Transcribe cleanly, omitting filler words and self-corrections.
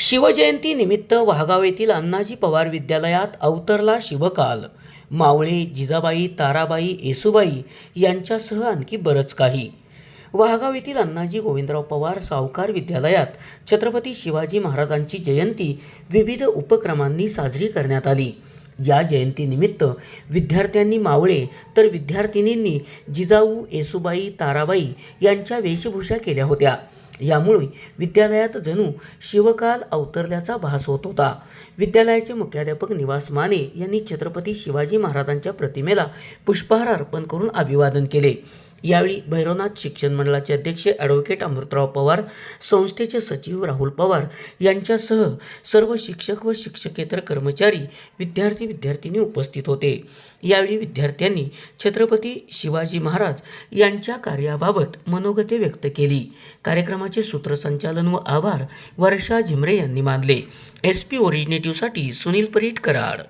शिवजयंती निमित्त वाघाव येथील अण्णाजी पवार विद्यालयात अवतरला शिवकाल. मावळे, जिजाबाई, ताराबाई, येसूबाई यांच्यासह आणखी बरंच काही. वाघाव येथील अण्णाजी गोविंदराव पवार सावकार विद्यालयात छत्रपती शिवाजी महाराजांची जयंती विविध उपक्रमांनी साजरी करण्यात आली. या जयंतीनिमित्त विद्यार्थ्यांनी मावळे तर विद्यार्थिनींनी जिजाऊ, येसूबाई, ताराबाई यांच्या वेशभूषा केल्या होत्या. यामुळे विद्यालयात जणू शिवकाल अवतरल्याचा भास होत होता. विद्यालयाचे मुख्याध्यापक निवास माने यांनी छत्रपती शिवाजी महाराजांच्या प्रतिमेला पुष्पहार अर्पण करून अभिवादन केले. यावेळी भैरवनाथ शिक्षण मंडळाचे अध्यक्ष ॲडव्होकेट अमृतराव पवार, संस्थेचे सचिव राहुल पवार यांच्यासह सर्व शिक्षक व शिक्षकेतर कर्मचारी, विद्यार्थी विद्यार्थिनी उपस्थित होते. यावेळी विद्यार्थ्यांनी छत्रपती शिवाजी महाराज यांच्या कार्याबाबत मनोगते व्यक्त केली. कार्यक्रमाचे सूत्रसंचालन व आभार वर्षा झिमरे यांनी मानले. SP ओरिजिनेटिव्हसाठी सुनील परीट, कराड.